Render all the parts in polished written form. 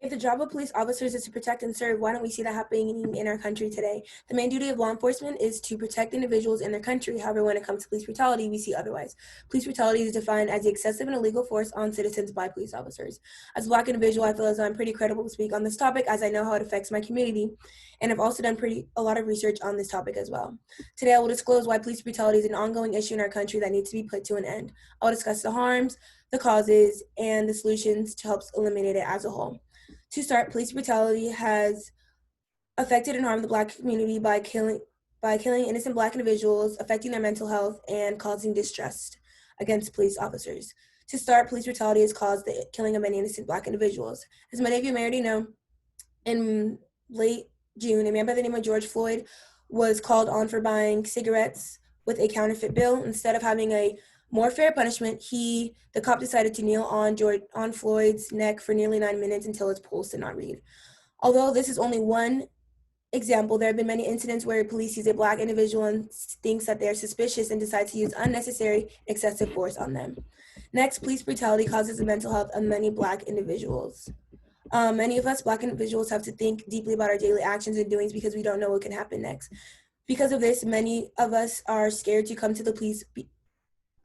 If the job of police officers is to protect and serve, why don't we see that happening in our country today? The main duty of law enforcement is to protect individuals in their country. However, when it comes to police brutality, we see otherwise. Police brutality is defined as the excessive and illegal force on citizens by police officers. As a Black individual, I feel as though I'm pretty credible to speak on this topic, as I know how it affects my community, and I've also done a lot of research on this topic as well. Today, I will disclose why police brutality is an ongoing issue in our country that needs to be put to an end. I will discuss the harms, the causes, and the solutions to help eliminate it as a whole. To start, police brutality has affected and harmed the Black community by killing innocent Black individuals, affecting their mental health, and causing distrust against police officers. To start, police brutality has caused the killing of many innocent Black individuals. As many of you may already know, in late June, a man by the name of George Floyd was called on for buying cigarettes with a counterfeit bill. Instead of having a more fair punishment, the cop decided to kneel on Floyd's neck for nearly 9 minutes until his pulse did not read. Although this is only one example, there have been many incidents where police sees a Black individual and thinks that they're suspicious and decide to use unnecessary, excessive force on them. Next, police brutality causes the mental health of many Black individuals. Many of us Black individuals have to think deeply about our daily actions and doings because we don't know what can happen next. Because of this, many of us are scared to come to the police,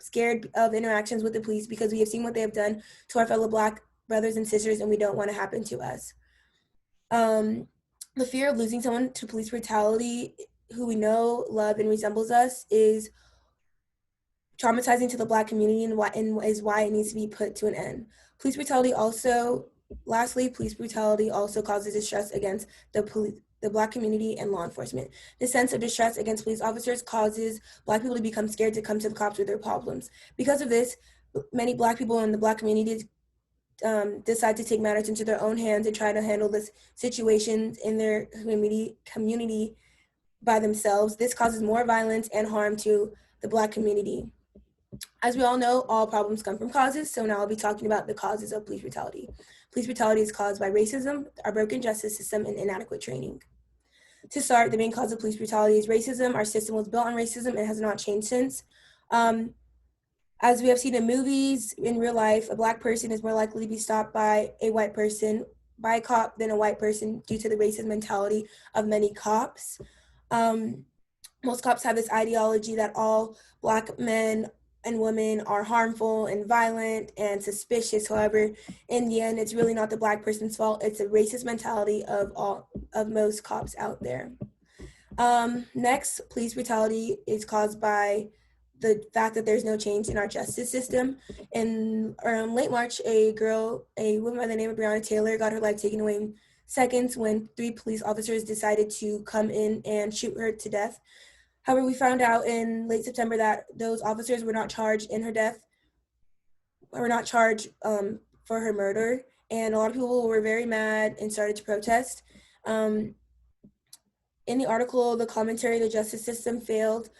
scared of interactions with the police because we have seen what they have done to our fellow Black brothers and sisters, and we don't want to happen to us. The fear of losing someone to police brutality who we know, love, and resembles us is traumatizing to the Black community and is why it needs to be put to an end. Police brutality also causes distress against the Black community and law enforcement. The sense of distress against police officers causes Black people to become scared to come to the cops with their problems. Because of this, many Black people in the Black community decide to take matters into their own hands and try to handle this situation in their community by themselves. This causes more violence and harm to the Black community. As we all know, all problems come from causes, so now I'll be talking about the causes of police brutality. Police brutality is caused by racism, our broken justice system, and inadequate training. To start, the main cause of police brutality is racism. Our system was built on racism and has not changed since. As we have seen in movies, in real life, a Black person is more likely to be stopped by a a cop than a white person due to the racist mentality of many cops. Most cops have this ideology that all Black men and women are harmful and violent and suspicious. However, in the end, it's really not the Black person's fault. It's a racist mentality of most cops out there. Next, police brutality is caused by the fact that there's no change in our justice system. In late March, a woman by the name of Breonna Taylor got her life taken away in seconds when 3 police officers decided to come in and shoot her to death. However, we found out in late September that those officers were not charged in her death, were not charged for her murder, and a lot of people were very mad and started to protest. In the article, the commentary, the justice system failed.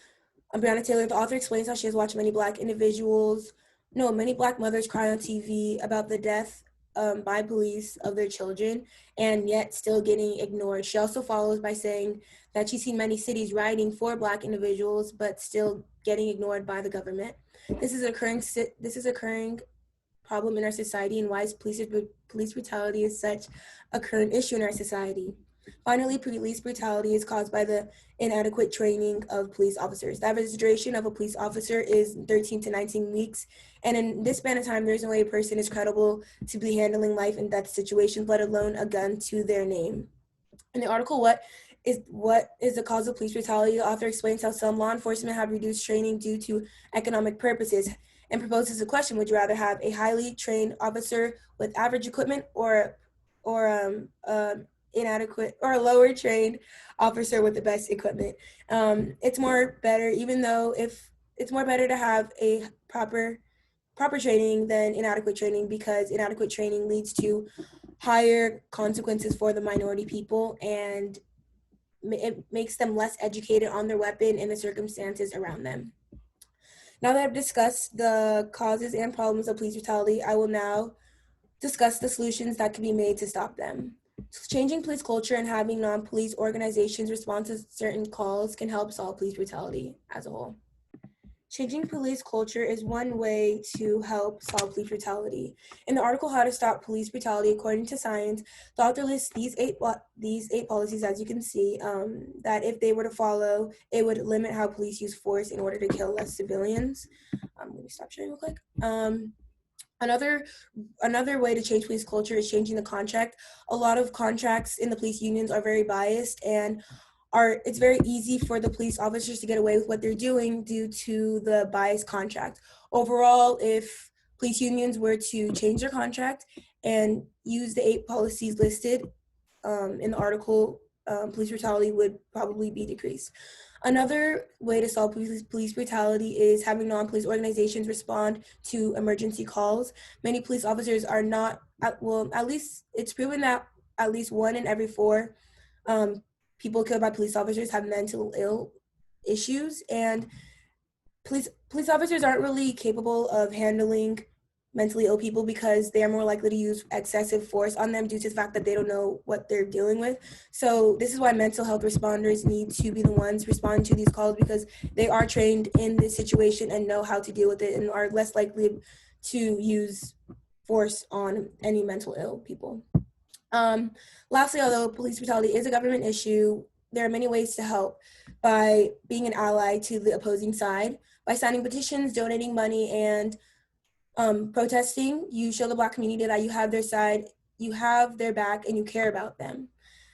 Breonna Taylor, the author, explains how she has watched many Black mothers cry on TV about the death by police of their children, and yet still getting ignored. She also follows by saying that she's seen many cities rioting for Black individuals, but still getting ignored by the government. This is occurring problem in our society, and why police brutality is such a current issue in our society. Finally, police brutality is caused by the inadequate training of police officers. The average duration of a police officer is 13 to 19 weeks, and in this span of time, there's no way a person is credible to be handling life and death situations, let alone a gun to their name. In the article, What is the cause of police brutality? The author explains how some law enforcement have reduced training due to economic purposes and proposes a question: would you rather have a highly trained officer with average equipment or inadequate or a lower trained officer with the best equipment? It's more better, even though if it's more better to have a proper training than inadequate training, because inadequate training leads to higher consequences for the minority people, and it makes them less educated on their weapon and the circumstances around them. Now that I've discussed the causes and problems of police brutality, I will now discuss the solutions that can be made to stop them. Changing police culture and having non-police organizations respond to certain calls can help solve police brutality as a whole. Changing police culture is one way to help solve police brutality. In the article "How to Stop Police Brutality According to Science," the author lists these eight policies, as you can see, that if they were to follow, it would limit how police use force in order to kill less civilians. Let me stop sharing real quick. Another way to change police culture is changing the contract. A lot of contracts in the police unions are very biased, and it's very easy for the police officers to get away with what they're doing due to the biased contract. Overall, if police unions were to change their contract and use the 8 policies listed in the article, police brutality would probably be decreased. Another way to solve police brutality is having non-police organizations respond to emergency calls. Many police officers are not, at least it's proven that at least 1 in every 4 um, people killed by police officers have mental ill issues, and police officers aren't really capable of handling mentally ill people because they are more likely to use excessive force on them due to the fact that they don't know what they're dealing with. So this is why mental health responders need to be the ones responding to these calls, because they are trained in this situation and know how to deal with it and are less likely to use force on any mental ill people. Lastly, although police brutality is a government issue, there are many ways to help by being an ally to the opposing side. By signing petitions, donating money, and protesting, you show the Black community that you have their side, you have their back, and you care about them.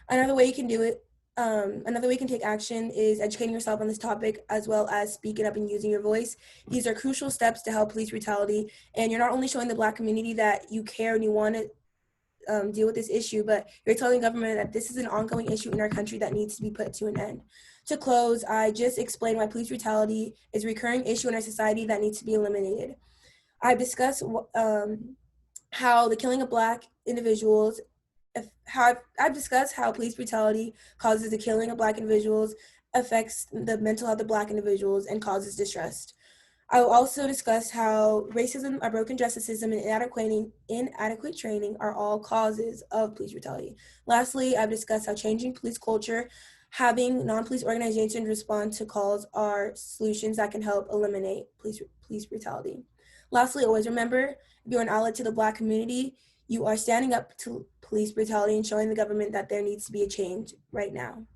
Another way you can do it, another way you can take action is educating yourself on this topic, as well as speaking up and using your voice. These are crucial steps to help police brutality, and you're not only showing the Black community that you care and you want to deal with this issue, but you're telling the government that this is an ongoing issue in our country that needs to be put to an end. To close, I just explained why police brutality is a recurring issue in our society that needs to be eliminated. I discussed how the killing of Black individuals, I've discussed how police brutality causes the killing of Black individuals, affects the mental health of Black individuals, and causes distrust. I will also discuss how racism, a broken justice system, and inadequate training are all causes of police brutality. Lastly, I've discussed how changing police culture, having non-police organizations respond to calls are solutions that can help eliminate police brutality. Lastly, always remember, if you're an ally to the Black community, you are standing up to police brutality and showing the government that there needs to be a change right now.